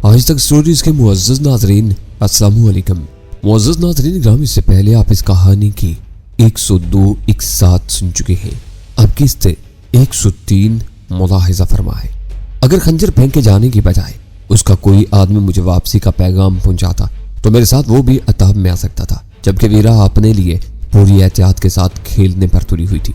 आज तक स्टोरीज के मुअज़्ज़ज़ नाज़रीन, अस्सलामु अलैकुम। मुअज़्ज़ज़ नाज़रीन ग्रामी, से पहले आप इस कहानी की 102 इकसात सुन चुके हैं। अब किस्त 103 मुलाहिज़ा फरमाए। अगर खंजर फेंक के जाने की बजाय उसका कोई आदमी मुझे वापसी का पैगाम पहुंचाता तो मेरे साथ वो भी अताब में आ सकता था, जबकि वीरा अपने लिए पूरी एहतियात के साथ खेलने पर तुली हुई थी।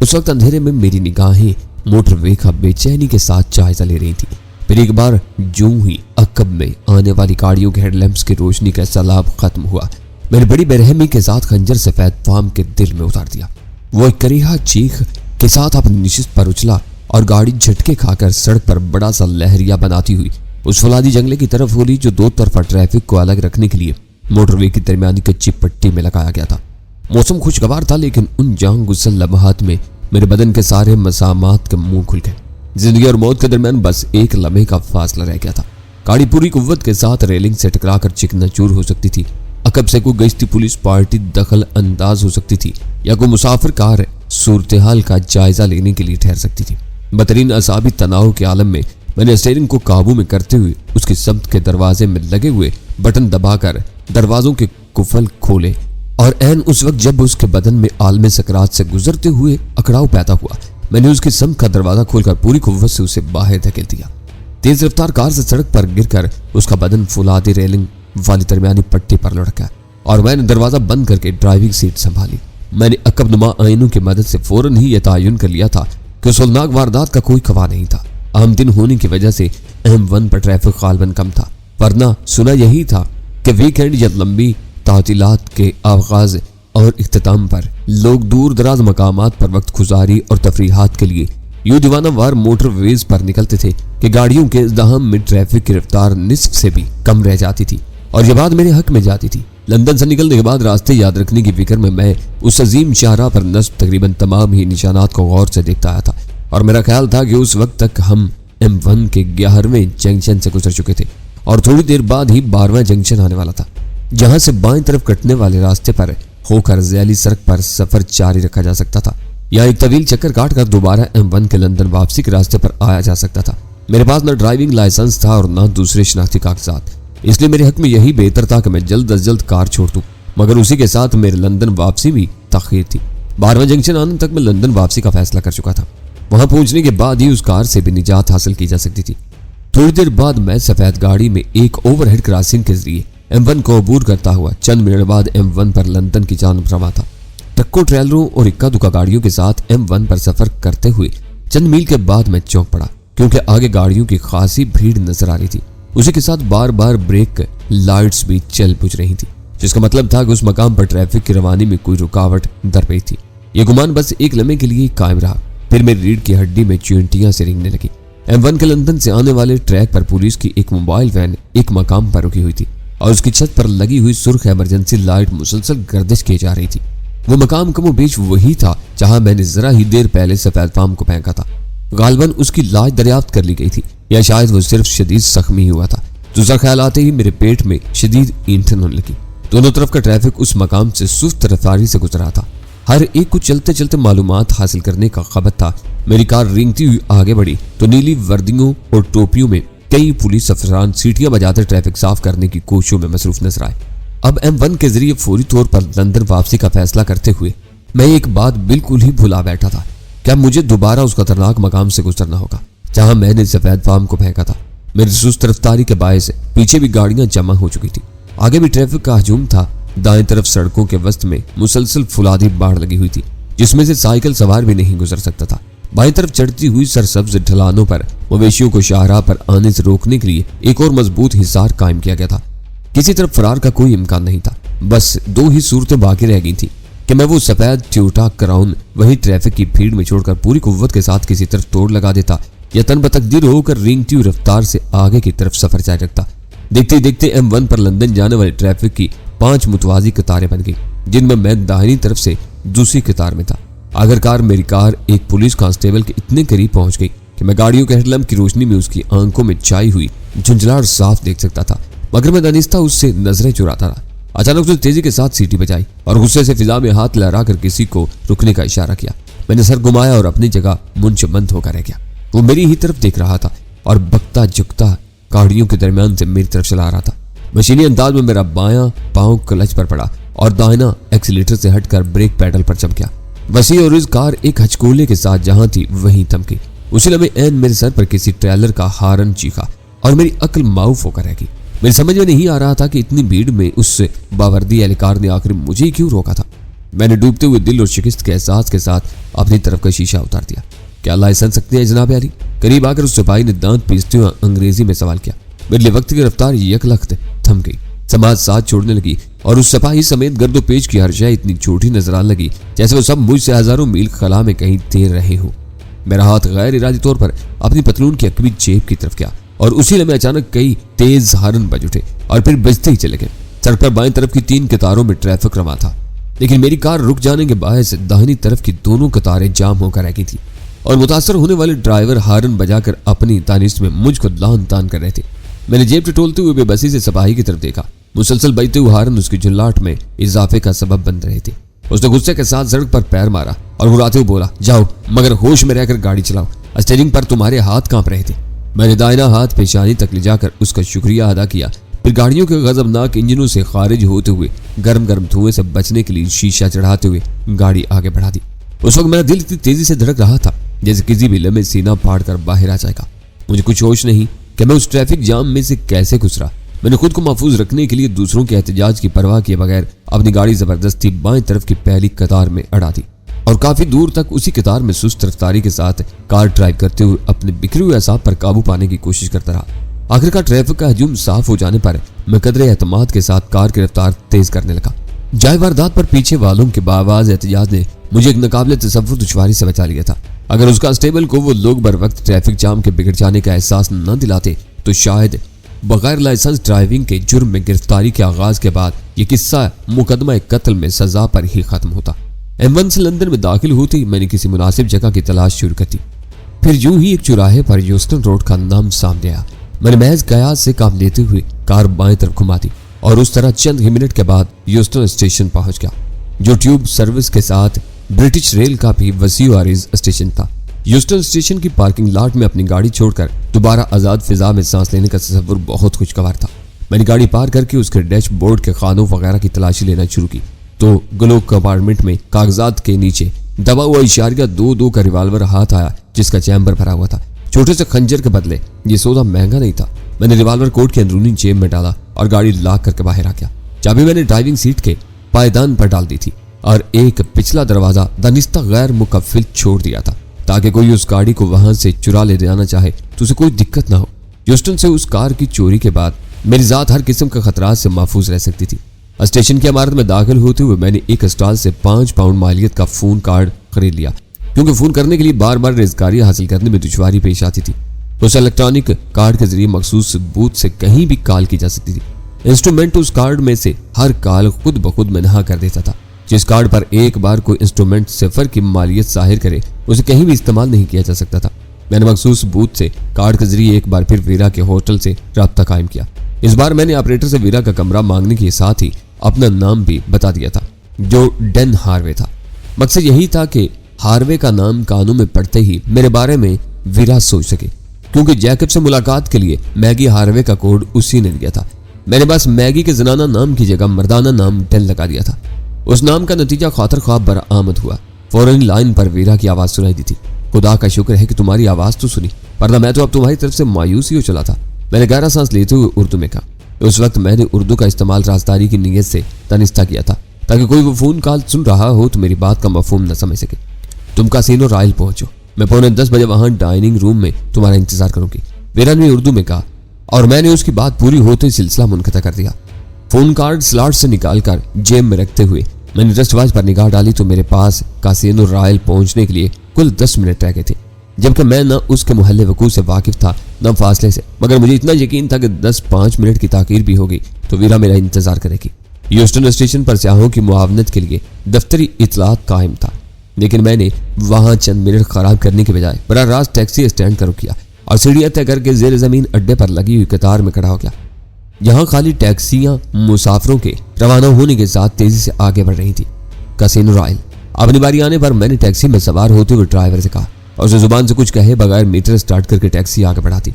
उस वक्त अंधेरे में मेरी निगाहें मोटरवे का बेचैनी के साथ जायजा ले रही थी। फिर एक बार जूं ही अकब में आने वाली गाड़ियों के हेडलैम्प्स की रोशनी का सैलाब खत्म हुआ, मैंने बड़ी बेरहमी के साथ खंजर सफेद फार्म के दिल में उतार दिया। वो एक करीहा चीख के साथ अपनी निशिस्त पर उछला और गाड़ी झटके खाकर सड़क पर बड़ा सा लहरिया बनाती हुई उस फौलादी जंगले की तरफ उड़ी जो दो तरफा ट्रैफिक को अलग रखने के लिए मोटरवे की दरमियानी कच्ची पट्टी में लगाया गया था। मौसम खुशगवार था, लेकिन उन जान गुस्सल लम्हात में मेरे बदन के सारे मसामात के मुंह खुल गए। जिंदगी और मौत के दरमियान बस एक लम्हे का फासला रह गया था। गाड़ी पूरी कुव्वत के साथ रेलिंग से टकराकर चिकनाचूर हो सकती थी। अकब से कोई गश्ती पुलिस पार्टी दखल अंदाज हो सकती थी, या कोई मुसाफिर कार सूरत हाल का जायजा लेने के लिए ठहर सकती थी। बदतरीन असाबी तनाव के आलम में मैंने स्टीयरिंग को काबू में करते हुए उसकी समत के दरवाजे में लगे हुए बटन दबाकर दरवाजों के कुफल खोले, और ऐन उस वक्त जब उसके बदन में आलम सकरात से गुजरते हुए अकड़ाव पैदा हुआ, मैंने उसकी समत का दरवाजा खोलकर पूरी कुव्वत से उसे बाहर धकेल दिया। तेज रफ्तार कार से सड़क पर गिरकर उसका बदन फुलादी रेलिंग वाली दरमियानी पट्टी पर लुढ़का और मैंने दरवाजा बंद करके ड्राइविंग सीट संभाली। मैंने अकबनुमा आइनों की मदद से फौरन ही यह तयन कर लिया था कि उस होलनाक वारदात का कोई खवा नहीं था। आम दिन होने की वजह से M1 पर ट्रैफिक गालबन कम था, वरना सुना यही था कि वीकेंड या लंबी तातीलात के आगाज और इख्तिताम पर लोग दूर दराज मकामात पर वक्त गुजारी और तफरीहात के लिए यूं दीवाना वार मोटरवेज पर निकलते थे कि गाड़ियों के इज़्दिहाम में ट्रैफिक की रफ्तार निस्फ से भी कम रह जाती थी और यह बात मेरे हक में जाती थी। लंदन से निकलने के बाद रास्ते याद रखने की फिक्र में मैं उस अजीम शाहराह पर नस्ब तकरीबन तमाम ही निशानात को गौर से देखता आया था, और मेरा ख्याल था कि उस वक्त तक हम M1 के 11वें जंक्शन से गुजर चुके थे और थोड़ी देर बाद ही 12वां जंक्शन आने वाला था, जहां से बाएं तरफ कटने वाले रास्ते पर होकर ज़ैली सड़क पर सफर जारी रखा जा सकता था, या एक तवील चक्कर काटकर दोबारा M1 के लंदन वापसी के रास्ते पर आया जा सकता था। मेरे पास न ड्राइविंग लाइसेंस था और न दूसरे शनाख्ती कागजात, इसलिए मेरे हक में यही बेहतर था कि मैं जल्द अज जल्द कार छोड़ दूं, मगर उसी के साथ मेरे लंदन वापसी भी तखीर थी। 12वां जंक्शन आने तक मैं लंदन वापसी का फैसला कर चुका था। वहां पहुंचने के बाद ही उस कार से भी निजात हासिल की जा सकती थी। थोड़ी देर बाद मैं सफेद गाड़ी में एक ओवरहेड क्रॉसिंग के जरिए M1 को अबूर करता हुआ चंद मिनट बाद M1 पर लंदन की जानिब रवाना था। ट्रकों, ट्रेलरों और इक्का दुक्का गाड़ियों के साथ M1 पर सफर करते हुए चंद मील के बाद मैं चौंक पड़ा, क्योंकि आगे गाड़ियों की खासी भीड़ नजर आ रही थी। उसी के साथ बार बार ब्रेक लाइट्स भी चल बुझ रही थी, जिसका मतलब था कि उस मकाम पर ट्रैफिक की रवानी में कोई रुकावट दरपेश थी। यह गुमान बस एक लम्हे के लिए कायम रहा, फिर मेरी रीढ़ की हड्डी में चींटियां से रेंगने लगी। M1 के लंदन से आने वाले ट्रैक पर पुलिस की एक मोबाइल वैन एक मकाम पर रुकी हुई थी और उसकी छत पर लगी हुई सुर्ख इमरजेंसी लाइट मुसलसल गर्दिश की जा रही थी। वो मकाम कमोबेश वही था जहां मैंने जरा ही देर पहले सफेद फार्म को फेंका था। गालबन उसकी लाश दरियाफ्त कर ली गई थी, या शायद वो सिर्फ शदीद जख्मी हुआ था। दूसरा ख्याल आते ही मेरे पेट में शदीद ईंधन होने लगी। दोनों तरफ का ट्रैफिक उस मकाम से सुस्त रफ्तारी से गुजरा था। हर एक को चलते चलते मालूमात हासिल करने का खबर था। मेरी कार रेंगती हुई आगे बढ़ी तो नीली वर्दियों और टोपियों में कई पुलिस अफसरान सीटियां बजाते ट्रैफिक साफ करने की कोशिशों में मसरूफ नजर आए। अब M1 के जरिए फौरी तौर पर लंदन वापसी का फैसला करते हुए मैं एक बात बिल्कुल ही भुला बैठा था। क्या मुझे दोबारा उस खतरनाक मकाम से गुजरना होगा जहां मैंने सफेद फार्म को फेंका था? मेरी सुस्त रफ्तारी के बायस पीछे भी गाड़ियां जमा हो चुकी थी, आगे भी ट्रैफिक का हजूम था। दाएं तरफ सड़कों के वस्त में मुसलसल फुलादी बाढ़ लगी हुई थी, जिसमें से साइकिल सवार भी नहीं गुजर सकता था। बाएं तरफ चढ़ती हुई सरसब्ज ढलानों पर मवेशियों को शाहराह पर आने से रोकने के लिए एक और मजबूत हिसार कायम किया गया था। किसी तरफ फरार का कोई इम्कान नहीं था। बस दो ही सूरतें बाकी रह गई थी कि मैं वो सफेद ट्योटा क्राउन वही ट्रैफिक की भीड़ में छोड़कर पूरी कुव्वत के साथ किसी तरफ तोड़ लगा देता, या तन बतकदीर होकर रेंगती हुई रफ्तार से आगे की तरफ सफर जारी रखता। देखते देखते M1 पर लंदन जाने वाले ट्रैफिक की 5 मुतवाजी कतारें बन गई, जिनमें मैं दाहिनी तरफ से दूसरी कतार में था। आखिरकार मेरी कार एक पुलिस कांस्टेबल के इतने करीब पहुंच गई कि मैं गाड़ियों के हेडलैम्प की रोशनी में उसकी आंखों में छाई हुई झुंझलाहट साफ देख सकता था, मगर मैं दानिस्ता उससे नजरें चुराता रहा। अचानक उसने तेजी के साथ सीटी बजाई और गुस्से से फिजा में हाथ लहराकर किसी को रुकने का इशारा किया। मैंने सर घुमाया और अपनी जगह मुंशबंद होकर रह गया। वो मेरी ही तरफ देख रहा था और बकता झुकता गाड़ियों के दरमियान से मेरी तरफ चला रहा था। मशीनी अंदाज में मेरा बायां पांव क्लच पर पड़ा और दाहिना एक्सीलेटर से हटकर ब्रेक पैडल पर चमका। वसी और इस कार एक हचकोले के साथ जहां थी वहीं थमकी। उसी लम्हे ऐन मेरे सर पर किसी ट्रेलर का हारन चीखा और मेरी अक्ल माऊफ होकर रह गई। मेरी समझ में नहीं आ रहा था कि इतनी भीड़ में उस बावर्दी एहलकार ने आखिर मुझे क्यों रोका था। मैंने डूबते हुए दिल और शिकस्त के एहसास के साथ अपनी तरफ का शीशा उतार दिया। क्या लाइसेंस सकते हैं जनाब अली? करीब आकर उस सिपाही ने दांत पीसते हुए अंग्रेजी में सवाल किया। मेरे लिए वक्त की रफ्तार यकलख्त थम गई। समाज साथ छोड़ने लगी और उस सिपाही समेत गर्दोपेश की हर शय इतनी छोटी नजर आने लगी जैसे वो सब मुझसे हजारों मील खला में कहीं तैर रहे हो। मेरा हाथ गैर इरादी तौर पर अपनी पतलून की अकबी जेब की तरफ गया और उसी लम्हे अचानक कई तेज हारन बज उठे और फिर बजते ही चले गए। सड़क पर बाएं तरफ की 3 कतारों में ट्रैफिक रवा था, लेकिन मेरी कार रुक जाने के बायस दाहिनी तरफ की दोनों कतारें जाम होकर रह गई थी और मुतासर होने वाले ड्राइवर हारन बजाकर अपनी तानिश में मुझको लान तान कर रहे थे। मैंने जेब टटोलते हुए बेबसी से सिपाही की तरफ देखा। मुसलसल बजते हुए हारन उसकी झुल्लाहट में इजाफे का सबब बन रहे थे। उसने गुस्से के साथ सड़क पर पैर मारा और मुड़ाते हुए बोला, जाओ मगर होश में रहकर गाड़ी चलाओ, स्टीयरिंग पर तुम्हारे हाथ कांप रहे थे। मैंने दाहिना हाथ पेशानी तक ले जाकर उसका शुक्रिया अदा किया, फिर गाड़ियों के गजबनाक इंजनों से खारिज होते हुए गर्म गर्म धुएं से बचने के लिए शीशा चढ़ाते हुए गाड़ी आगे बढ़ा दी। उस वक्त मेरा दिल इतनी तेजी से धड़क रहा था जैसे किसी भी लम्हे सीना फाड़ कर बाहर आ जाएगा। मुझे कुछ होश नहीं कि मैं उस ट्रैफिक जाम में से कैसे गुजरा। मैंने खुद को महफूज रखने के लिए दूसरों के एहतजाज की परवाह किए बगैर अपनी गाड़ी जबरदस्ती बाएं तरफ की पहली कतार में अड़ा दी और काफी दूर तक उसी कतार में सुस्त रफ्तारी के साथ कार ड्राइव करते हुए अपने बिखरे हुए असाब पर काबू पाने की कोशिश करता रहा। आखिरकार ट्रैफिक का हजूम साफ हो जाने पर मैं कदरे एतमाद के साथ कार की रफ्तार तेज करने लगा। जाए वारदात पर पीछे वालों के बावाज एहतजाज ने मुझे एक नाकाबिले तसव्वुर दुश्वारी से बचा लिया था। अगर उस कांस्टेबल को वो लोग बर वक्त ट्रैफिक जाम के बिगड़ जाने का एहसास न दिलाते तो शायद बगैर लाइसेंस ड्राइविंग के जुर्म में गिरफ्तारी के आगाज के बाद ये किस्सा मुकदमा कत्ल में सजा पर ही खत्म होता। M1 से लंदन में दाखिल होते ही मैंने किसी मुनासिब जगह की तलाश शुरू कर दी। फिर यूं ही एक चौराहे पर ह्यूस्टन रोड का नाम सामने आया। मैंने महज कयास से काम लेते हुए कार बाएं तरफ घुमा दी और उस तरह चंद ही मिनट के बाद ह्यूस्टन स्टेशन पहुंच गया, जो ट्यूब सर्विस के साथ ब्रिटिश रेल का भी वसी आरिज स्टेशन था। ह्यूस्टन स्टेशन की पार्किंग लॉट में अपनी गाड़ी छोड़कर दोबारा आजाद फिजा में सांस लेने का तसव्वुर बहुत खुशगवार था। मैंने गाड़ी पार करके उसके डैशबोर्ड के खानों वगैरह की तलाशी लेना शुरू की तो ग्लो कंपार्टमेंट में कागजात के नीचे दबा हुआ इशारिया 2-2 का रिवाल्वर हाथ आया जिसका चैम्बर भरा हुआ था। छोटे से खंजर के बदले ये सौदा महंगा नहीं था। मैंने रिवाल्वर कोट के अंदरूनी जेब में डाला और गाड़ी लॉक करके बाहर आ गया। चाबी मैंने ड्राइविंग सीट के पायदान पर डाल दी थी और एक पिछला दरवाजा दानिस्ता गैर मुकफ्फिल छोड़ दिया था ताकि कोई उस गाड़ी को वहां से चुरा ले जाना चाहे तो उसे कोई दिक्कत ना हो। ह्यूस्टन से उस कार की चोरी के बाद मेरी जात हर किस्म के खतरात से महफूज रह सकती थी। स्टेशन की इमारत में दाखिल होते हुए मैंने एक स्टॉल से 5 पाउंड मालियत का फोन कार्ड खरीद लिया, क्योंकि फोन करने के लिए बार बार रेज़गारियां हासिल करने में दुश्वारी पेश आती थी। उस इलेक्ट्रॉनिक कार्ड के जरिए मखसूस बूथ से कहीं भी कॉल की जा सकती थी। इंस्ट्रूमेंट उस कार्ड में से हर कॉल खुद ब खुद मनहा कर देता था। जिस कार्ड पर एक बार कोई इंस्ट्रूमेंट सिफर की मालियत जाहिर करे उसे कहीं भी इस्तेमाल नहीं किया जा सकता था। मैंने मखसूस बूथ से कार्ड के जरिए एक बार फिर वीरा के होटल से राब्ता कायम किया। इस बार मैंने ऑपरेटर से वीरा का कमरा मांगने के साथ ही अपना नाम भी बता दिया था, जो डेन हार्वे था। मकसद यही था कि हार्वे का नाम कानों में पड़ते ही मेरे बारे में वीरा सोच सके, क्योंकि जैकब से मुलाकात के लिए मैगी हार्वे का कोड उसी ने दिया था। मैंने बस मैगी के जनाना नाम की जगह मर्दाना नाम डेन लगा दिया था। उस नाम का नतीजा खातर ख्वाब बरामद हुआ। फौरन लाइन पर वीरा की आवाज सुनाई दी थी। खुदा का शुक्र है कि तुम्हारी आवाज तो सुनी, वरना मैं तो अब तुम्हारी तरफ से मायूस ही हो चला था। मैंने गहरा सांस लेते हुए उर्दू में कहा। उस वक्त मैंने उर्दू का इस्तेमाल राजदारी की नीयत से तनिस्ता किया था, ताकि कोई वो फोन कॉल सुन रहा हो तो मेरी बात का मफहूम न समझ सके। तुम कासिनो रॉयल पहुंचो, मैं 9:45 बजे वहां डाइनिंग रूम में तुम्हारा इंतजार करूंगी, वीरा ने उर्दू में कहा, और मैंने उसकी बात पूरी होते ही सिलसिला मुनक़ता कर दिया। फोन कार्ड स्लॉट से निकालकर जेब में रखते हुए मैंने रिस्टवॉच पर निगाह डाली तो मेरे पास कासिनो रॉयल पहुंचने के लिए कुल 10 मिनट रह गए थे, जबकि मैं न उसके मोहल्ले वकूफ से वाकिफ था न फासले से, मगर मुझे इतना यकीन था कि 10-5 मिनट की ताकीर भी होगी तो वीरा मेरा इंतजार करेगी। ह्यूस्टन स्टेशन पर सयाहों की मुआवनत के लिए दफ्तरी इतलात कायम था, लेकिन मैंने वहां चंद मिनट खराब करने के बजाय बराह रास्त टैक्सी स्टैंड का रुक किया और सीढ़ियां तय करके जेर जमीन अड्डे पर लगी हुई कतार में खड़ा हो गया। यहाँ खाली टैक्सियां मुसाफिरों के रवाना होने के साथ तेजी से आगे बढ़ रही थी। कासिनो रॉयल। अपनी बारी आने पर मैंने टैक्सी में सवार होते हुए ड्राइवर से कहा और उसे जुबान से कुछ कहे बगैर मीटर स्टार्ट करके टैक्सी आगे बढ़ाती।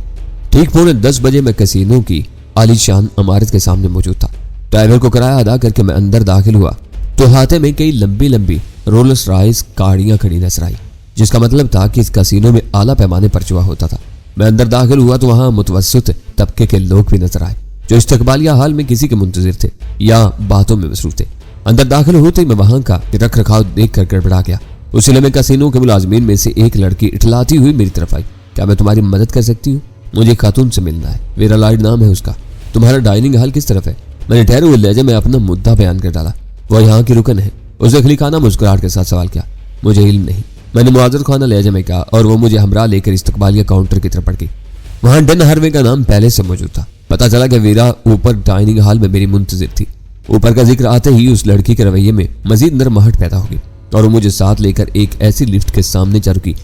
ठीक 9:45 बजे मैं कैसीनो की आलीशान इमारत के सामने मौजूद था। ड्राइवर को किराया अदा करके मैं अंदर दाखिल हुआ तो हाथे में कई लंबी लंबी रोल्स रॉयस गाड़ियां खड़ी नजर आई, जिसका मतलब था कि इस कैसीनो में आला पैमाने पर जुआ होता था। मैं अंदर दाखिल हुआ तो वहां मुतवस्सित तबके के लोग भी नजर आए जो इस्तकबालिया हाल में किसी के मुंतजिर थे या बातों में मसरूफ थे। अंदर दाखिल होते ही मैं वहां का रख रखाव देखकर गड़बड़ा गया। उस में कैसीनो के मुलाजमीन में से एक लड़की इठलाती हुई मेरी तरफ आई। क्या मैं तुम्हारी मदद कर सकती हूँ? मुझे खातून से मिलना है, वेरा लाइड नाम है उसका। तुम्हारा डाइनिंग हॉल किस तरफ है? मैंने ठहरे हुए लहजे में अपना मुद्दा बयान कर डाला। वह यहाँ की रुकन है, उसने खलीखाना मुस्कुराहट के साथ सवाल किया। मुझे इल्म नहीं, मैंने मुआजर खाना लहजे में कहा और वो मुझे हमरा लेकर इस्तकबालिया काउंटर की तरफ बढ़ गई। वहां डन हरवे का नाम पहले से मौजूद था। पता चला कि वीरा ऊपर डाइनिंग हॉल में मेरी मुंतजिर थी। ऊपर का जिक्र आते ही उस लड़की के रवैये में मजीद नरमाहट पैदा होगी और वो मुझे साथ लेकर एक ऐसी लिफ्ट के सामने जा रुकी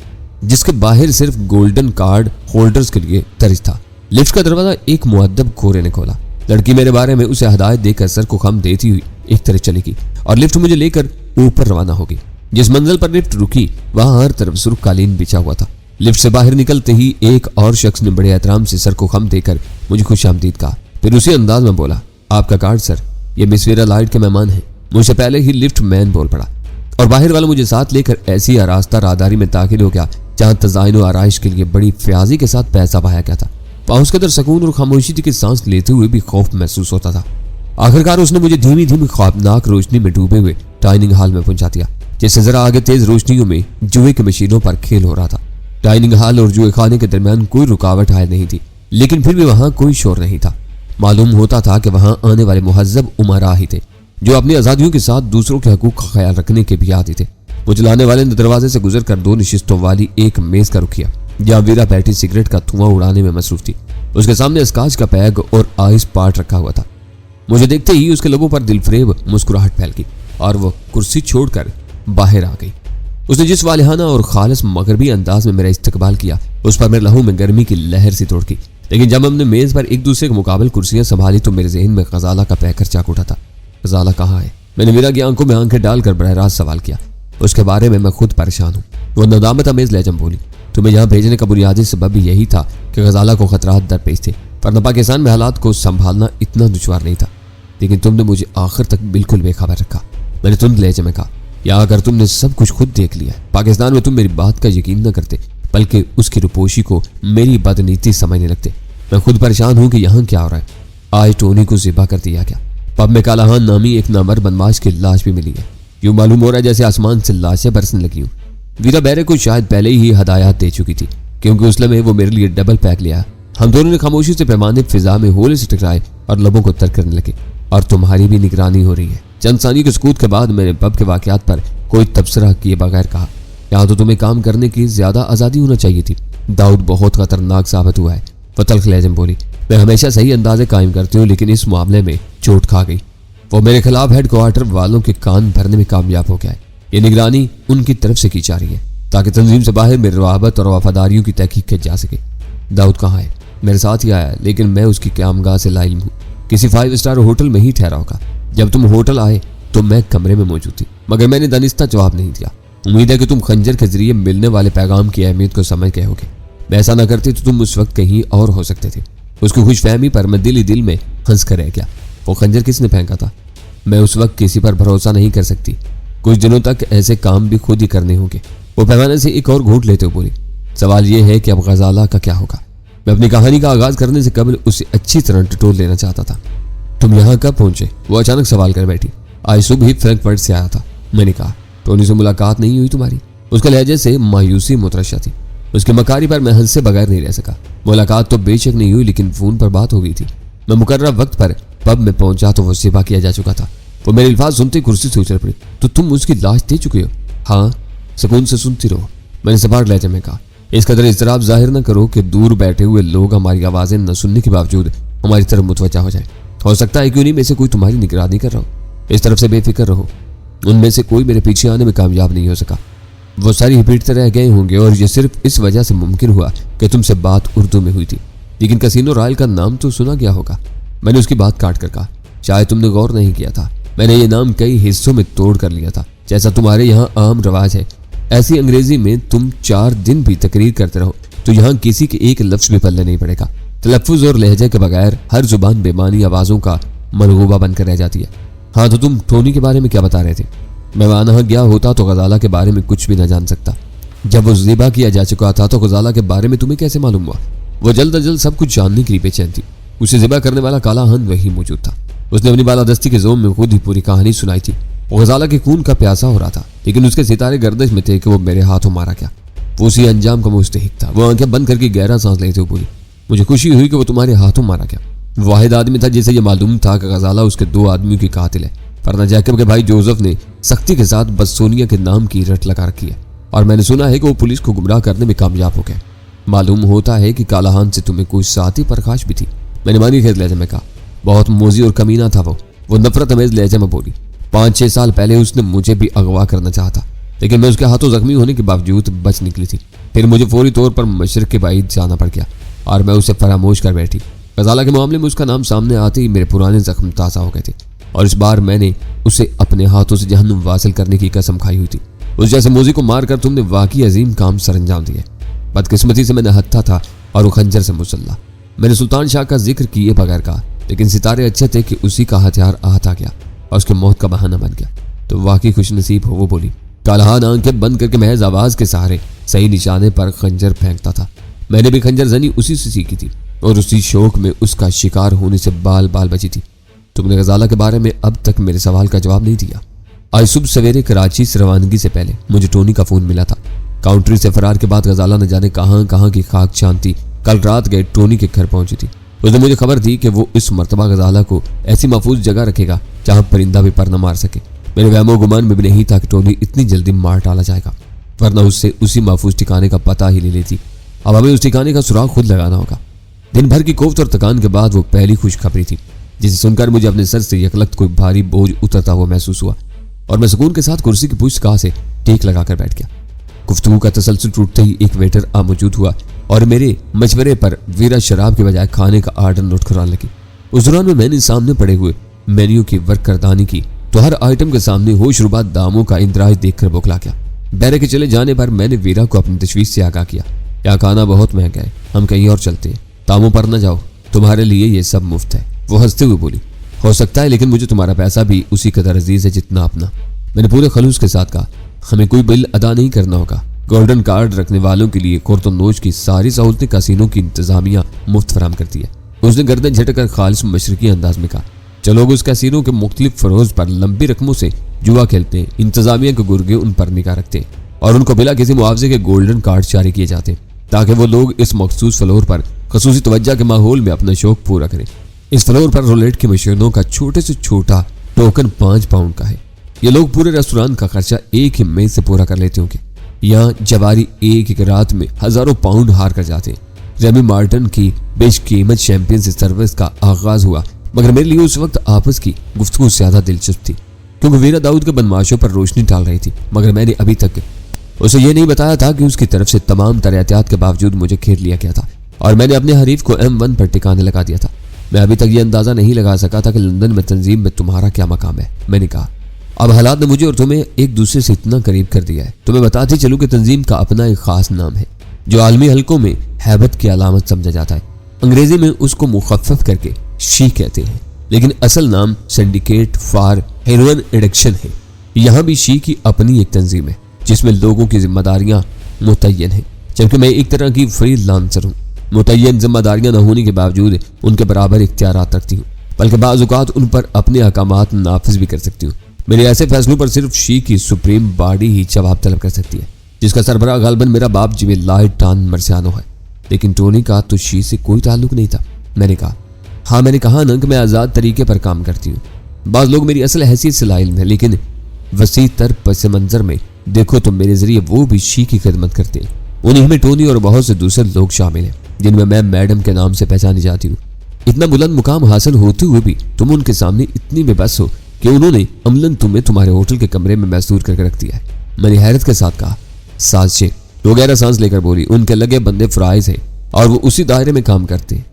जिसके बाहर सिर्फ गोल्डन कार्ड होल्डर्स के लिए दर्ज था। लिफ्ट का दरवाजा एक मुअद्दब गोरे ने खोला। लड़की मेरे बारे में उसे हदायत देकर सर को खम देती हुई एक तरफ चली गई और लिफ्ट मुझे लेकर ऊपर रवाना होगी। जिस मंजिल पर लिफ्ट रुकी वहां हर तरफ सुर्ख कालीन बिछा हुआ था। लिफ्ट से बाहर निकलते ही एक और शख्स ने बड़े एहतराम से सर को खम देकर मुझे खुशामदीद कहा। फिर उसी अंदाज में बोला, आपका कार्ड सर, ये मिस वेरा लाइट के मेहमान हैं। मुझसे पहले ही लिफ्ट मैन बोल पड़ा और बाहर वाला मुझे साथ लेकर ऐसी आरास्ता राहदारी में दाखिल हो गया जहां तज़ाइन और आराइश के लिए बड़ी फ्याजी के साथ पैसा बहाया गया था। वहां उसके अंदर सुकून और खामोशी की सांस लेते हुए भी खौफ महसूस होता था। आखिरकार उसने मुझे धीमी धीमी ख्वाबनाक रोशनी में डूबे हुए डाइनिंग हॉल में पहुंचा दिया, जिससे जरा आगे तेज रोशनियों में जुए की मशीनों पर खेल हो रहा था। डाइनिंग हॉल और जुए खाने के दरमियान कोई रुकावट हाय नहीं थी, लेकिन फिर भी वहां कोई शोर नहीं था। मालूम होता था कि वहां आने वाले मुहज्जब उमरा ही थे जो अपनी आजादियों के साथ दूसरों के हकूक का ख्याल रखने के भी आदी थे। मुझे लाने वाले ने दरवाजे से गुजरकर 2 नशिस्तों वाली एक मेज का रुख किया जहां वीरा बैठी सिगरेट का धुआं उड़ाने में मसरूफ थी। उसके सामने स्काच का पैग और आइस पार्ट रखा हुआ था। मुझे देखते ही उसके लोगों पर दिलफरेब मुस्कुराहट फैल गई और वह कुर्सी छोड़कर बाहर आ गई। उसने जिस वालिहाना और खालिस मगरबी अंदाज में मेरा इस्तकबाल किया उस पर मेरे लहू में गर्मी की लहर सी तोड़ गई। लेकिन जब हमने मेज पर एक दूसरे के मुकाबले कुर्सियां संभाली तो मेरे जहन में गजाला का पैकर जाग उठा था। गजाला कहाँ है? मैंने वीरा की आंखों में आंखें डालकर बरह रास्त सवाल किया। उसके बारे में मैं खुद परेशान हूँ, वो नदामत अमेज लहजम बोली। तुम्हें यहाँ भेजने का बुनियादी सबब भी यही था कि गजाला को खतरात दरपेश थे, वरना पाकिस्तान में हालात को संभालना इतना दुश्वार नहीं था। लेकिन तुमने मुझे आखिर तक बिल्कुल बेखबर रखा। मैंने तुरंत लहजे में कहा, या अगर तुमने सब कुछ खुद देख लिया, पाकिस्तान में तुम मेरी बात का यकीन न करते बल्कि उसकी रुपोशी को मेरी बदनीति समझने लगते। मैं खुद परेशान हूँ कि यहाँ क्या हो रहा है। आज टोनी को ज़िबा कर दिया गया। पब में कालाहान नामी एक नामर बदमाश की लाश भी मिली है। यूं मालूम हो रहा है जैसे आसमान से लाशें बरसने लगी हूँ। वीरा बैरे को शायद पहले ही हदायत दे चुकी थी क्योंकि उस लम्हे वो मेरे लिए डबल पैक लिया। हम दोनों ने खामोशी से पैमाने फिजा में होले से टकराए और लबों को तर करने लगे। और तुम्हारी भी निगरानी हो रही है। चंद सानी के सुकूत के बाद मैंने पब के वाकयात पर कोई तबसरा किए बगैर कहा, यहाँ तो तुम्हें काम करने की ज्यादा आज़ादी होना चाहिए थी। दाऊद बहुत खतरनाक साबित हुआ है, फतल लहजम बोली। मैं हमेशा सही अंदाजे कायम करती हूँ लेकिन इस मामले में चोट खा गई। वो मेरे खिलाफ हेडक्वार्टर वालों के कान भरने में कामयाब हो गया है। ये निगरानी उनकी तरफ से की जा रही है ताकि तंजीम से बाहर मेरी रवाबत और वफादारियों की तहकीक की जा सके। दाऊद कहाँ है? मेरे साथ ही आया लेकिन मैं उसकी क़यामगाह से लाइल्म हूँ। किसी 5 स्टार होटल में ही ठहरा होगा। जब तुम होटल आए तो मैं कमरे में मौजूद थी मगर मैंने दानिस्ता जवाब नहीं दिया। उम्मीद है कि तुम खंजर के जरिए मिलने वाले पैगाम की अहमियत को समझ गए होगे। मैं ऐसा न करती तो तुम उस वक्त कहीं और हो सकते थे। उसकी खुशफहमी पर मैं दिल ही दिल में हंस कर रह गया। वो खंजर किसने फेंका था? मैं उस वक्त किसी पर भरोसा नहीं कर सकती। कुछ दिनों तक ऐसे काम भी खुद ही करने होंगे। वो पैमाने से एक और घूंट लेते हुए बोली, सवाल यह है कि अब गजाला का क्या होगा? मैं अपनी कहानी का आगाज करने से कबल उसे अच्छी तरह टटोल लेना चाहता था। तुम यहाँ कब पहुंचे? वो अचानक सवाल कर बैठी। आज सुबह ही फ्रैंकफर्ट से आया था। मैंने कहा, टोनी से मुलाकात नहीं हुई तुम्हारी? उसके लहजे से मायूसी मुतरशा थी। उसके मकारी पर मैं हंसे बगैर नहीं रह सका। मुलाकात तो बेशक नहीं हुई लेकिन फोन पर बात हो गई थी। मैं मुकर्रर वक्त पर पब में पहुंचा तो वो ज़िबा किया जा चुका था। वो मेरे अल्फाज सुनते कुर्सी से उछल पड़ी। तो तुम उसकी लाश दे चुके हो? हाँ, सुकून से सुनती रहो, मैंने सपाट लहजे में कहा। इस कदर इज़्तिराब जाहिर न करो कि दूर बैठे हुए लोग हमारी आवाज़ें न सुनने के बावजूद हमारी तरफ मुतवज्जा हो जाए। हो सकता है कि उन्हीं में से कोई तुम्हारी निगरानी कर रहा हो। इस तरफ से बेफिक्र रहो, उनमें से कोई मेरे पीछे आने में कामयाब नहीं हो सका। वो सारी हिपीटते रह गए होंगे और ये सिर्फ इस वजह से मुमकिन हुआ कि तुमसे बात उर्दू में हुई थी। लेकिन कैसीनो रॉयल का नाम तो सुना गया होगा। मैंने उसकी बात काट कर कहा, शायद तुमने गौर नहीं किया था। मैंने ये नाम कई हिस्सों में तोड़ कर लिया था। जैसा तुम्हारे यहाँ आम रवाज है, ऐसी अंग्रेजी में तुम 4 दिन भी तकरीर करते रहो तो यहाँ किसी के एक लफ्ज भी पल्ले नहीं पड़ेगा। तलफ्फुज और लहजे के बगैर हर जुबान बेमानी आवाजों का मलगूबा बनकर रह जाती है। हाँ तो तुम टोनी के बारे में क्या बता रहे थे? मैं वहां गया होता तो गजाला के बारे में कुछ भी न जान सकता। जब वो ज़िबा किया जा चुका था तो गजाला के बारे में तुम्हें कैसे मालूम हुआ? वो जल्द अज जल्द सब कुछ जानने के लिए बेचैन थी। उसे ज़िबा करने वाला काला हन वही मौजूद था। उसने अपनी बालादस्ती के जोम में खुद ही पूरी कहानी सुनाई थी। वो गजाला के खून का प्यासा हो रहा था, लेकिन उसके सितारे गर्दिश में थे कि वो मेरे हाथों मारा गया। वो उसी अंजाम का मुस्तहिक था। वो आंखें बंद करके गहरा सांस लेते हुए बोली, मुझे खुशी हुई कि वो तुम्हारे हाथों मारा गया। वाहिद आदमी था जिसे यह मालूम था कि गजाला उसके 2 आदमियों की कातिल है, वरना जैकब के भाई जोसेफ ने सख्ती के साथ बस सोनिया के नाम की रट लगा रखी है और मैंने सुना है कि वो पुलिस को गुमराह करने में कामयाब हो गए। मालूम होता है कि कालाहान से तुम्हें कोई साथी परखाश भी थी। मैंने मानी खेत लहजे में कहा, बहुत मोजी और कमीना था वो नफरत अमेज लहजे में बोली। 5-6 साल पहले उसने मुझे भी अगवा करना चाहा था, लेकिन मैं उसके हाथों जख्मी होने के बावजूद बच निकली थी। फिर मुझे फौरी तौर पर मशरक के बाइद जाना पड़ गया और मैं उसे फरामोश कर बैठी। गजाला के मामले में उसका नाम सामने आते ही मेरे पुराने जख्म ताज़ा हो गए थे और इस बार मैंने उसे अपने हाथों से जहन्नुम वासिल करने की कसम खाई हुई थी। उस जैसे मोजी को मारकर तुमने वाकई अजीम काम सरंजाम दिया। बदकिस्मती से मैंने हत्था था और वो खंजर से मुसल्ला। मैंने सुल्तान शाह का जिक्र किए बगैर कहा, लेकिन सितारे अच्छे थे कि उसी का हथियार आहत आ गया और उसके मौत का बहाना बन गया। तो वाकई खुश नसीब हो, वो बोली। कालाहान आंखें बंद करके महज आवाज के सहारे सही निशाने पर खंजर फेंकता था। मैंने भी खंजर जनी उसी से सीखी थी और उसी शौक में उसका शिकार होने से बाल बाल बची थी। तुमने गजाला के बारे में अब तक मेरे सवाल का जवाब नहीं दिया। आज सुबह सवेरे कराची से रवानगी से पहले मुझे टोनी का फोन मिला था। काउंट्री से फरार के बाद गजाला न जाने कहां की खाक शांति कल रात गए टोनी के घर पहुंची थी। उसने मुझे खबर दी कि वो इस मर्तबा गजाला को ऐसी महफूज जगह रखेगा जहां परिंदा भी पर न मार सके। मेरे वहमो गुमान में भी नहीं था कि टोनी इतनी जल्दी मार डाला जाएगा, वरना उससे उसी महफूज ठिकाने का पता ही ले लेती। अब हमें उस ठिकाने का सुराग खुद लगाना होगा। दिन भर की कोफ्त और थकान के बाद वो पहली खुशखबरी थी जिसे सुनकर मुझे अपने सर से यकलख्त कोई भारी बोझ उतरता हुआ महसूस हुआ और मैं सुकून के साथ कुर्सी की पुष्टगाह से टेक लगाकर बैठ गया। गुफ्तगू का तसलसल टूटते ही एक वेटर आ मौजूद हुआ और मेरे मशवरे पर वीरा शराब के बजाय खाने का आर्डर नोट कराने लगी। उस दौरान में मैंने सामने पड़े हुए मेन्यू की वर्करदानी की तो हर आइटम के सामने होशरुबा दामों का इंदराज देखकर बौखला गया। बैरे के चले जाने पर मैंने वीरा को अपनी तशवीश से आगाह किया, यहाँ खाना बहुत महंगा है, हम कहीं और चलते हैं, दामों पर न जाओ, तुम्हारे लिए ये सब मुफ्त है। वो हंसते हुए बोली, हो सकता है लेकिन मुझे तुम्हारा पैसा भी उसी कदर अजीज है जितना अपना। मैंने पूरे खलूस के साथ कहा, हमें कोई बिल अदा नहीं करना होगा। गोल्डन कार्ड रखने वालों के लिए कोर्ट नोज की सारी सहूलतें कासिनों की इंतजामिया मुफ्त फराम करती है। उसने गर्दन झटकर खालिश मशरकी अंदाज में कहा, जो लोग उस कैसीनो के मुख्तलिफ फरोज पर लंबी रकमों से जुआ खेलते हैं, इंतजामिया के गुर्गे उन पर निगाह रखते हैं और उनको बिला किसी मुआवजे के गोल्डन कार्ड जारी किए जाते हैं ताकि वो लोग इस मखसूस फ्लोर पर खसूसी तवज्जा के माहौल में अपना शौक पूरा करें। इस फ्लोर पर रोलेट की मशीनों का छोटे से छोटा टोकन 5 पाउंड का है। ये लोग पूरे रेस्टोरेंट का खर्चा एक ही मेज से पूरा कर लेते होंगे। यहाँ जवारी एक रात में हजारों पाउंड हार कर जाते हैं। रेमी मार्टिन की बेशकीमत चैंपियन से सर्विस का आगाज हुआ, मगर मेरे लिए उस वक्त आपस की गुफ्तगू ज्यादा दिलचस्प थी क्योंकि वीरा दाऊद के बदमाशों पर रोशनी डाल रही थी। मगर मैंने अभी तक उसे यह नहीं बताया था कि उसकी तरफ से तमाम तरह एहतियात के बावजूद मुझे घेर लिया गया था और मैंने अपने हरीफ को M1 पर टिकाने लगा दिया था। मैं अभी तक ये अंदाजा नहीं लगा सका था कि लंदन में तंजीम में तुम्हारा क्या मकाम है। मैंने कहा, अब हालात ने मुझे और तुम्हें एक दूसरे से इतना करीब कर दिया है। तुम्हें बताती चलूं कि तंजीम का अपना एक खास नाम है जो आलमी हलकों में हैबत की अलामत समझा जाता है। अंग्रेजी में उसको मुखफ़फ़ करके शी कहते हैं, लेकिन असल नाम सिंडिकेट फॉर हेरोइन एडिक्शन है। यहाँ भी शी की अपनी एक तंजीम है जिसमें लोगों की जिम्मेदारियां मुतय्यन हैं, जबकि मैं एक तरह की फ्री लांसर हूँ। मुतय्यन जिम्मेदारियां न होने के बावजूद उनके बराबर इख्तियारात रखती हूँ, बल्कि बाज़ औक़ात उन पर अपने अहकामात नाफिज भी कर सकती हूँ। मेरे ऐसे फैसलों पर सिर्फ शी की सुप्रीम बॉडी ही जवाब तलब कर सकती है, जिसका सरबराह गालबन मेरा बाप जिवेलाई टान मर्सियानो है। लेकिन टोनी का तो शी से कोई ताल्लुक नहीं था। मैंने कहा, हाँ मैंने कहा ना कि मैं आज़ाद तरीके पर काम करती हूँ। बाज़ लोग मेरी असल हैसियत से लाइल हैं, लेकिन वसी तर पस मंजर में देखो तो मेरे जरिए वो भी शी की खिदमत करते हैं। उन्हीं में टोनी और बहुत से दूसरे लोग शामिल हैं जिनमें मैं मैडम के नाम से पहचानी जाती हूँ। इतना बुलंद मुकाम हासिल होते हुए भी तुम उनके सामने इतनी बेबस हो कि उन्होंने अमलन तुम्हें तुम्हारे होटल के कमरे में मैसूर करके रख दिया है। मैंने हैरत के साथ कहा, साजिशें। वो गहरा सांस लेकर बोली, उनके लगे बंदे फ्राइज हैं और वो उसी दायरे में काम करते हैं।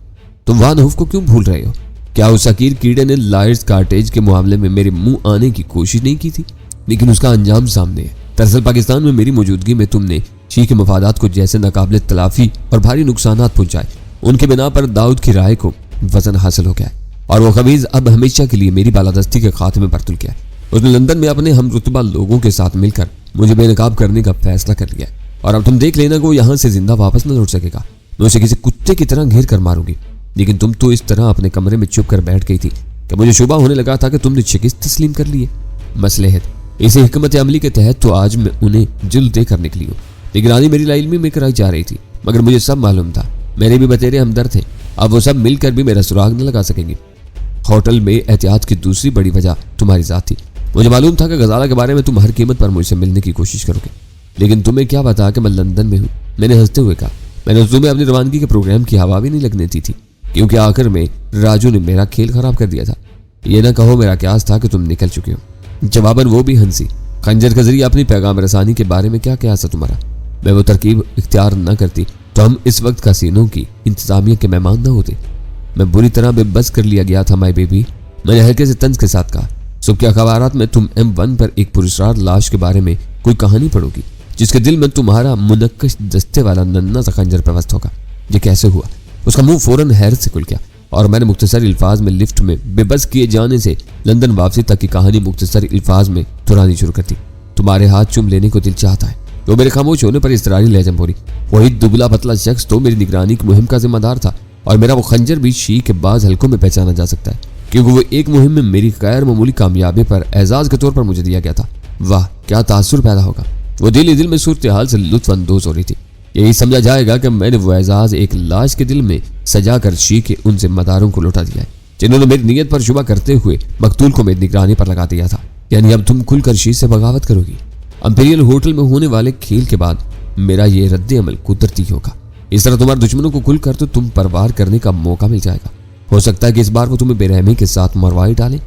तुम वान हुफ को क्यों भूल रहे हो? क्या उस अकीर कीड़े ने लायर्स कार्टेज के मामले में मेरे मुंह आने की कोशिश नहीं की थी? लेकिन उसका अंजाम सामने है। दरअसल पाकिस्तान में मेरी मौजूदगी में तुमने शी के मफादात को जैसे नाकाबिले तलाफी और भारी नुकसानात पहुंचाए, उनके बिना पर दाऊद की राय को वजन हासिल हो गया है और वो खबीज अब हमेशा के लिए मेरी बालादस्ती के खात्मे पर तुल गया है। उसने लंदन में अपने हम रुतबा लोगों के साथ मिलकर मुझे बेनकाब करने का फैसला कर लिया है और अब तुम देख लेना कि वो यहाँ से जिंदा वापस न लौट सकेगा। मैं उसे किसी कुत्ते की तरह घेर कर मारूंगी। लेकिन तुम तो इस तरह अपने कमरे में चुप कर बैठ गई थी कि मुझे शुबा होने लगा था कि तुमने शिकस्त तस्लीम कर ली है। मसलहत इसी हिकमत अमली के तहत तो आज मैं उन्हें जुल्म देकर निकली हूँ। निगरानी मेरी लाइल में कराई जा रही थी, मगर मुझे सब मालूम था। मेरे भी बतेरे हमदर्द थे। अब वो सब मिलकर भी मेरा सुराग न लगा सकेंगे। होटल में एहतियात की दूसरी बड़ी वजह तुम्हारी जात थी। मुझे मालूम था कि गजाला के बारे में तुम हर कीमत पर मुझसे मिलने की कोशिश करोगे, लेकिन तुम्हें क्या पता कि मैं लंदन में हूँ। मैंने हंसते हुए कहा, मैंने तुम्हें अपनी रवानगी के प्रोग्राम की हवा भी नहीं लगने दी थी, क्योंकि आखिर में राजू ने मेरा खेल खराब कर दिया था। ये ना कहो मेरा क्यास था कि तुम निकल चुके हो। जवाबन वो भी हंसी। खंजर के जरिए अपनी पैगाम रसानी के बारे में क्या क्यास है तुम्हारा? मैं वो तरकीब इख्तियार न करती तो हम इस वक्त कासिनों की इंतजामिया के मेहमान न होते। मैं बुरी तरह बेबस कर लिया गया था माई बेबी। मैंने हल्के से तंज के साथ कहा, सुबह के अखबारात में तुम M1 पर एक पुरस्कार लाश के बारे में कोई कहानी पढ़ोगी जिसके दिल में तुम्हारा मुनक्कश दस्ते वाला नन्ना सा खंजर प्रवस्त होगा। ये कैसे हुआ? उसका मुंह फौरन हैरत से खुल गया और मैंने मुख्तसर अल्फाज में लिफ्ट में बेबस किए जाने से लंदन वापसी तक की कहानी मुख्तसर अल्फाज में दोहरानी शुरू कर दी। तुम्हारे हाथ चूम लेने को दिल चाहता है। तो मेरे खामोश होने पर इसरारी लहजम बोली, वही दुबला पतला शख्स तो मेरी निगरानी की मुहिम का जिम्मेदार था और मेरा वो खंजर भी शी के बाज हल्कों में पहचाना जा सकता है, क्योंकि वो एक मुहिम में मेरी गैर मामूली कामयाबी पर एजाज के तौर पर मुझे दिया गया था। वाह क्या तासुर पैदा होगा। वो दिल में सूरत हाल से लुत्फ अंदोज हो रही थी। यही समझा जाएगा कि मैंने वो एजाज एक लाश के दिल में सजा कर शी के उन जिम्मेदारों को लौटा दिया है जिन्होंने मेरी नीयत पर शुबा करते हुए मकतूल को मेरी निगरानी पर लगा दिया था। यानी अब तुम खुलकर शी से बगावत करोगी। इंपीरियल होटल में होने वाले खेल के बाद मेरा ये रद्द अमल कुदरती होगा। इस तरह तुम्हारे दुश्मनों को खुलकर तो तुम परवार करने का मौका मिल जाएगा। हो सकता है कि इस बार वो तुम्हें बेरहमी के साथ मरवाई डाले।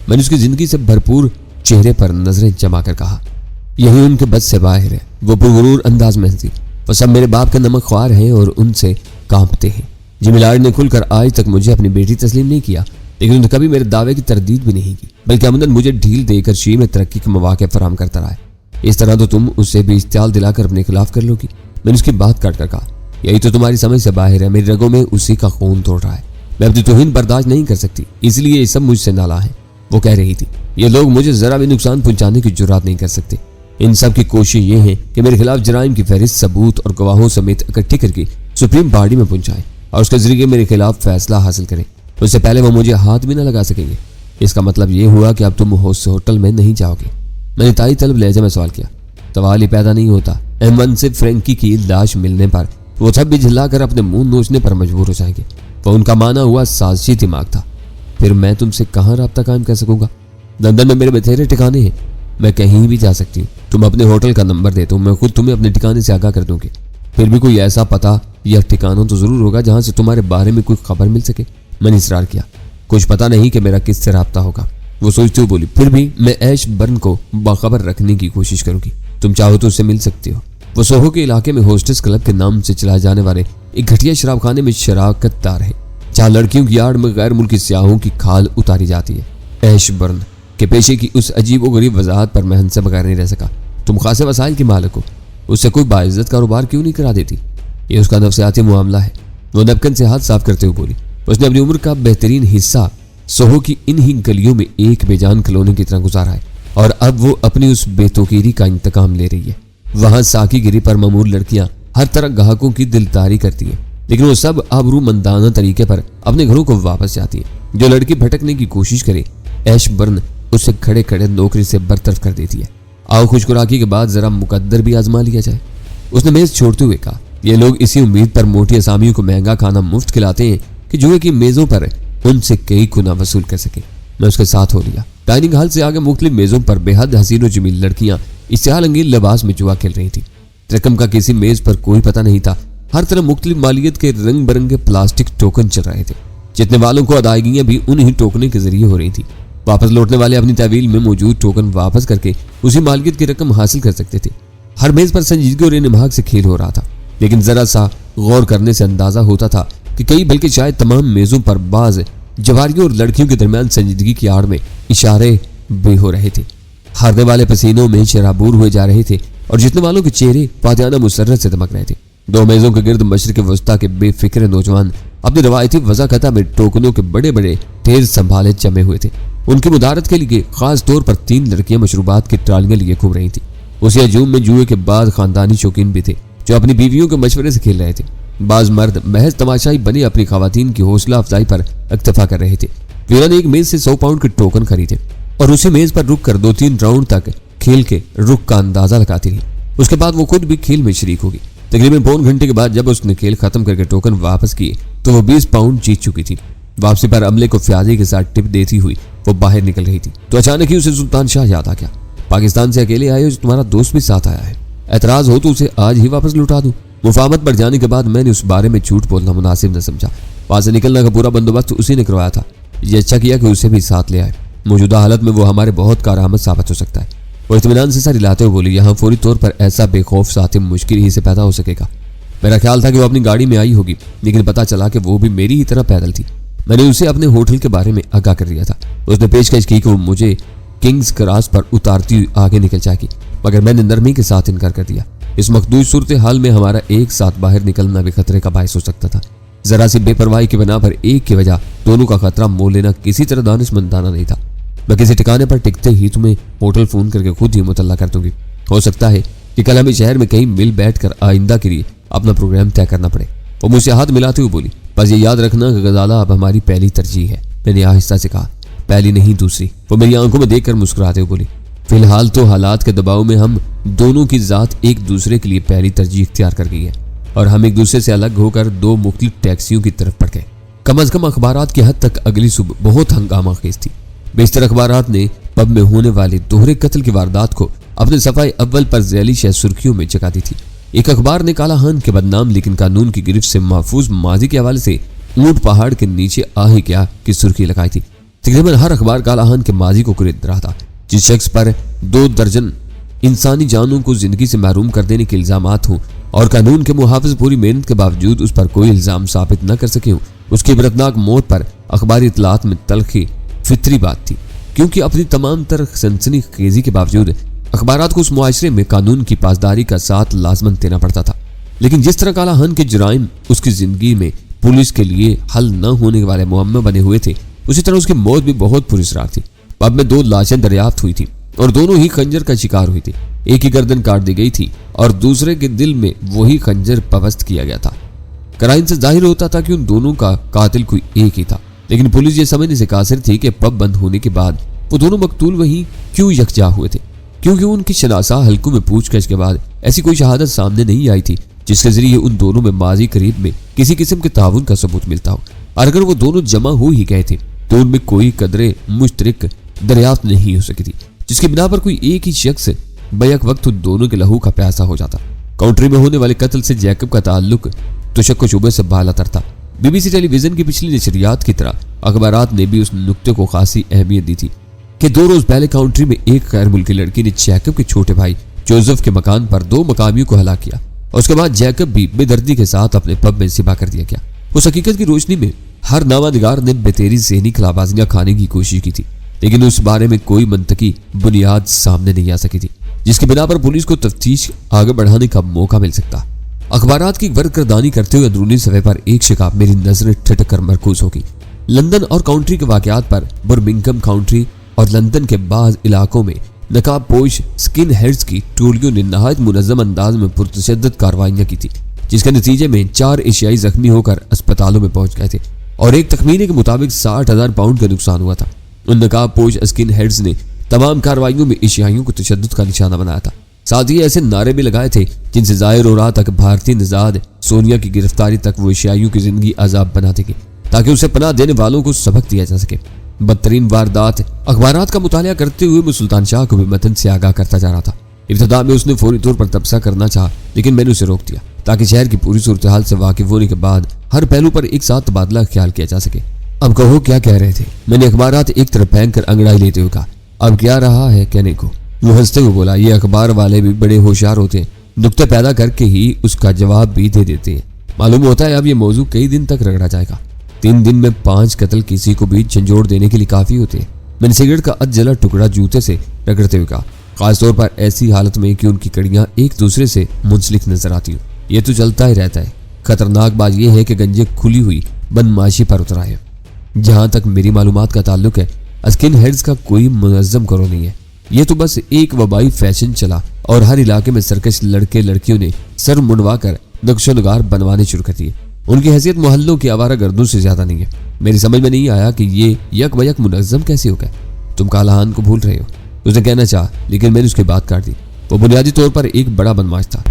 मैंने उसकी जिंदगी से भरपूर चेहरे पर नजरें जमा कर कहा, यही उनके बस से बाहर है। वो पुरगुरूर अंदाज में हंसी। वो सब मेरे बाप के नमक ख्वार हैं और उनसे कांपते हैं। जिमिलाड ने खुलकर आज तक मुझे अपनी बेटी तस्लीम नहीं किया, लेकिन उन्होंने कभी मेरे दावे की तरदीद भी नहीं की, बल्कि अमदन मुझे ढील देकर शी में तरक्की के मौके फराहम करता रहा है। इस तरह तो तुम उससे भी इस्तेमाल दिलाकर अपने खिलाफ कर लोगी। मैंने उसकी बात काट कर कहा, यही तो तुम्हारी समझ से बाहर है। मेरी रगों में उसी का खून तोड़ रहा है। मैं अपनी तौहीन बर्दाश्त नहीं कर सकती, इसलिए ये सब मुझसे नाला है। वो कह रही थी, ये लोग मुझे जरा भी नुकसान पहुंचाने की जुर्रात नहीं कर सकते। इन सब की कोशिश ये है कि मेरे खिलाफ जराइम की फहरिस्त सबूत और गवाहों समेत इकट्ठी करके सुप्रीम बॉडी में पहुंचाएं और उसके जरिए मेरे खिलाफ फैसला हासिल करें। उससे पहले वो मुझे हाथ भी न लगा सकेंगे। इसका मतलब ये हुआ कि अब तुम होटल में नहीं जाओगे। मैंने ताई तलब लहजे में सवाल किया। सवाल ही पैदा नहीं होता। M1 से फ्रेंकी की लाश मिलने पर वो सब भी झिल्लाकर अपने मुंह नोचने पर मजबूर हो जाएंगे। वो उनका माना हुआ साजिशी दिमाग था। फिर मैं तुमसे कहाँ राब्ता कायम कर सकूंगा? लंदन में मेरे बथेरे ठिकाने हैं, मैं कहीं भी जा सकती हूँ। तुम अपने होटल का नंबर दे दो, मैं खुद तुम्हें अपने ठिकाने से आगाह कर दूंगी। फिर भी कोई ऐसा पता या ठिकाना तो जरूर होगा जहां से तुम्हारे बारे में कोई खबर मिल सके। मैंने इसरार किया, कुछ पता नहीं कि मेरा किससे राब्ता होगा। वो सोचती हुई बोली, फिर भी मैं ऐश बर्न को बाखबर रखने की कोशिश करूंगी। तुम चाहो तो उससे मिल सकती हो। वो सोहो के इलाके में होस्टेस क्लब के नाम से चलाए जाने वाले एक घटिया शराब खाने में शराकतदार है, जहाँ लड़कियों की आड़ में गैर मुल्की सियाहों की खाल उतारी जाती है। ऐश बर्न के पेशे की उस अजीब व गरीब वजाहत पर मैं हंस से बगैर नहीं रह सका। तुम खासे वसाइल की मालिक हो, उससे कोई बाइज्जत कारोबार क्यों नहीं करा देती? ये उसका नफ्सियाती मामला है। वो नपकन से हाथ साफ करते हुए बोली। उसने अपनी उम्र का बेहतरीन हिस्सा सोहो की इन ही गलियों में एक बेजान खिलौने की तरह गुजारा है और अब वो अपनी उस बेतौकीरी का इंतकाम ले रही है। वहां साकी गिरी पर मामूर लड़कियां हर तरह ग्राहकों की दिलदारी करती है, लेकिन वो सब आबरूमंदाना तरीके पर अपने घरों को वापस जाती है। जो लड़की भटकने की कोशिश करे, ऐश बर्न उसे खड़े खड़े नौकरी से बरतरफ कर देती है। आओ खुशकुराकी के बाद जरा मुकद्दर भी आजमा लिया जाए। उसने मेज छोड़ते हुए कहा, ये लोग इसी उम्मीद पर मोटी असामियों को महंगा खाना मुफ्त खिलाते हैं कि जुए की मेजों पर उनसे कई गुना वसूल कर सके। मैं उसके साथ हो लिया। डाइनिंग हॉल से आगे मुख्तलिफ मेजों पर बेहद हसीन और जमील लड़कियां इस्तेहाल अंगील लिबास में जुआ खेल रही थी। रकम का किसी मेज पर कोई पता नहीं था। हर तरह मुख्तलिफ मालियत के रंग बिरंगे प्लास्टिक टोकन चल रहे थे। जितने वालों को अदायगियां भी उन्हीं टोकनों के जरिए हो रही थी। वापस लौटने वाले अपनी तहवील में मौजूद टोकन वापस करके उसी मालियत की रकम हासिल कर सकते थे। हर मेज पर संजीदगी और इनमाक से खेल हो रहा था, लेकिन जरा सा गौर करने से अंदाजा होता था कि कई बल्कि शायद तमाम मेजों पर बाज जवारियों और लड़कियों के दरमियान संजीदगी की आड़ में इशारे भी हो रहे थे। हारने वाले पसीनों में शराबूर हुए जा रहे थे और जीतने वालों के चेहरे फातिहाना मुसर्रत से दमक रहे थे। दो मेजों के गिर्द मशरिक वस्ता के बेफिक्र नौजवान अपनी रवायती वज़ाकता में टोकनों के बड़े बड़े ढेर संभाले जमे हुए थे। उनकी मुदारत के लिए खास तौर पर 3 लड़कियां मशरूबात की ट्रालियां लिए घूम रही थी। उस हजूम में जुए के बाद खानदानी शौकीन भी थे जो अपनी बीवियों के मशवरे से खेल रहे थे। बाज मर्द महज तमाशाई बने अपनी खवातीन की हौसला अफजाई पर इक्तफा कर रहे थे। वीरा ने एक मेज से 100 पाउंड के टोकन खरीदे और उसी मेज पर रुक कर 2-3 राउंड तक खेल के रुख का अंदाजा लगाती रही। उसके बाद वो खुद भी खेल में शरीक होगी। तकरीबन पौन घंटे के बाद जब उसने खेल खत्म करके टोकन वापस किए तो वो 20 पाउंड जीत चुकी थी। वापसी पर अमले को फ्याजी के साथ टिप देती हुई वो बाहर निकल रही थी तो अचानक ही उसे सुल्तान शाह याद आ गया। पाकिस्तान से अकेले आए हो, तुम्हारा दोस्त भी साथ आया है, एतराज हो तो उसे आज ही वापस लौटा दूं। मुफाहमत बढ़ जाने के बाद मैंने उस बारे में झूठ बोलना मुनासिब न समझा। वहां से निकलने का पूरा बंदोबस्त उसी ने करवाया था। ये अच्छा किया कि उसे भी साथ ले आए। मौजूदा हालत में वो हमारे बहुत कारआमद साबित हो सकता है। और इत्मीनान से सर हिलाते हुए बोली, यहाँ फौरी तौर पर ऐसा बेखौफ साथी मुश्किल ही से पैदा हो सकेगा। मेरा ख्याल था कि वो अपनी गाड़ी में आई होगी, लेकिन पता चला कि वो भी मेरी ही तरह पैदल थी। मैंने उसे अपने होटल के बारे में आगाह कर दिया था। उसने पेशकश की कि वो मुझे किंग्स क्रॉस पर उतारती हुई आगे निकल जाएगी, मगर मैंने नरमी के साथ इनकार कर दिया। इस मखदूज सूरत हाल में हमारा एक साथ बाहर निकलना भी खतरे का बायस हो सकता था। जरा सी बेपरवाही की बिना पर एक की वजह दोनों का खतरा मोल लेना किसी तरह दानिशमंदाना नहीं था। मैं किसी ठिकाने पर टिकते ही तुम्हें होटल फोन करके खुद ही मुतल्ला कर दूंगी। हो सकता है कि कल हमें शहर में कहीं मिल बैठकर आइंदा के लिए अपना प्रोग्राम तय करना पड़े। वो मुझसे हाथ मिलाते हुए बोली, बस ये याद रखना कि गजाला अब हमारी पहली तरजीह है। मैंने आहिस्ता से कहा, पहली नहीं दूसरी। वो मेरी आंखों में देखकर मुस्कुराते हुए बोली, फिलहाल तो हालात के दबाव में हम दोनों की जात एक दूसरे के लिए पहली तरजीह इख्तियार कर गई है और हम एक दूसरे से अलग होकर 2 मुख्तलिफ टैक्सियों की तरफ बढ़ गए। कम अज कम अखबारात की हद तक अगली सुबह बहुत हंगामा खेज थी। बेशतर अखबारात ने पब में होने वाले दोहरे कत्ल की वारदात को अपने सफाई अव्वल पर ज़ैली शह सुर्खियों में जगा दी थी। एक अखबार ने काला खान के बदनाम लेकिन कानून की गिरफ्त से महफूज माजी के हवाले से ऊंट पहाड़ के नीचे आ ही क्या की सुर्खी लगाई थी। तकरीबन हर अखबार काला खान के माजी को कुरेद रहा था। जिस शख्स पर 2 दर्जन इंसानी जानों को जिंदगी से महरूम कर देने के इल्जामात हों और कानून के मुहाफिज पूरी मेहनत के बावजूद उस पर कोई इल्जाम साबित न कर सके हों, उसकी इबरतनाक मौत पर अखबारी इतलात में तलखी फितरी बात थी, क्योंकि अपनी तमाम तरह सनसनीखेजी के बावजूद अखबारात को उस मुआशरे में कानून की पासदारी का साथ लाजमन देना पड़ता था। लेकिन जिस तरह काला खान के जुराइम उसकी जिंदगी में पुलिस के लिए हल न होने वाले मुअम्मा बने हुए थे, उसी तरह उसकी मौत भी बहुत पुरस्कार थी। पब में 2 लाशें दरियाफ्त हुई थी और दोनों ही खंजर का शिकार हुई थी। एक की गर्दन काट दी गई थी और दूसरे के दिल में वही खंजर पवस्त किया गया था। कराइन से जाहिर होता था कि उन दोनों का कातिल कोई एक ही था, लेकिन पुलिस ये समझने से कासिर थी कि पब बंद होने के बाद वो दोनों मकतूल वहीं क्यों यकजा हुए थे, क्योंकि उनकी शनासा हल्कों में पूछताछ के बाद ऐसी कोई शहादत सामने नहीं आई थी जिसके जरिए उन दोनों में माजी करीब में किसी किस्म के ताउन का सबूत मिलता हो। और अगर वो दोनों जमा हो ही गए थे तो उनमें कोई कदरे मुश्तरक दरियाफ्त नहीं हो सकी थी जिसकी बिना पर कोई एक ही शख्स बैक वक्त उन दोनों के लहू का प्यासा हो जाता। काउंट्री में होने वाले कत्ल से जैकब का ताल्लुक तो शक व शुबे से बालातर था। बीबीसी टेलीविजन की पिछली नशरियात की तरह अखबारात ने भी उस नुक्ते को खासी अहमियत दी थी कि 2 रोज पहले काउंट्री में एक गैर मुल्की लड़की ने जैकब के छोटे भाई जोसेफ के मकान पर 2 मकामियों को हलाक किया और उसके बाद जैकब भी बेदर्दी के साथ अपने पब में सिबा कर दिया गया। उस हकीकत की रोशनी में हर नामानिगार ने बेतेरी ज़हनी खलाबाजियां खाने की कोशिश की थी, लेकिन उस बारे में कोई मंतकी बुनियाद सामने नहीं आ सकी थी जिसके बिना पर पुलिस को तफ्तीश आगे बढ़ाने का मौका मिल सकता। अखबारात की वर्करदानी करते हुए अंदरूनी सफ़े पर एक शिकाब मेरी नजरें ठिठक कर मरकूज होगी। लंदन और काउंट्री के वाकयात पर बर्मिंघम काउंट्री और लंदन के बाज़ इलाकों में नकाब पोश स्किन हेड्स की टोलियों ने नहायत मुनज़्ज़म अंदाज में पुरतशद्दद कार्रवाइयां की थी, जिसके नतीजे में 4 एशियाई जख्मी होकर अस्पतालों में पहुंच गए थे और एक तखमीने के मुताबिक 60,000 पाउंड का नुकसान हुआ था। उन नकाब पोश स्किन हेड्स ने तमाम कार्रवाइयों में एशियाइयों को तशद्दुद का निशाना बनाया था। साथ ही ऐसे नारे भी लगाए थे जिनसे जाहिर हो रहा था कि भारतीय निजाद सोनिया की गिरफ्तारी तक वो एशियाइयों की जिंदगी अजाब बना देगी ताकि उसे पनाह देने वालों को सबक दिया जा सके। बदतरीन वारदात अखबारात का मुतालिया करते हुए मैं सुल्तान शाह को भी मतन से आगाह करता जा रहा था। इब्तिदा में उसने फौरी तौर पर तबसरा करना चाहा, लेकिन मैंने उसे रोक दिया ताकि शहर की पूरी सूरत हाल से वाकिफ होने के बाद हर पहलू पर एक साथ तबादला ख्याल किया जा सके। अब कहो क्या कह रहे थे? मैंने अखबारात एक तरफ फेंक कर अंगड़ाई लेते हुए कहा। अब क्या रहा है कहने को? वो हंसते हुए बोला, ये अखबार वाले भी बड़े होशियार होते हैं, नुक्ते पैदा करके ही उसका जवाब भी दे देते हैं। मालूम होता है अब ये मौजू कई दिन तक रगड़ा जाएगा। 3 दिन में 5 कत्ल किसी को भी झंझोड़ देने के लिए काफी होते हैं। मैंने सिगरेट का अधजला टुकड़ा जूते से रगड़ते हुए कहा, खासतौर पर ऐसी हालत में कि उनकी कड़ियां एक दूसरे से मुंसलिक नजर आती हो। ये तो चलता ही रहता है। खतरनाक बात यह है कि गंजे खुली हुई बदमाशी पर उतरा है। जहां तक मेरी मालूमात का ताल्लुक है, स्किन हेड्स का कोई मुनज़्ज़म करो नहीं है। ये तो बस एक वबाई फैशन चला और हर इलाके में सर्कस लड़के लड़कियों ने सर मुंडवा कर नक्शोनगार बनवाने शुरू कर दिए। उनकी हैसियत मोहल्लों की आवारा गर्दों से ज्यादा नहीं है। मेरी समझ में नहीं आया कि ये यक बयक मुनज़्ज़म कैसे हो गया। तुम कालाहान को भूल रहे हो, उसने कहना चाहा, लेकिन मैंने उसकी बात काट दी। वो बुनियादी तौर पर एक बड़ा बदमाश था।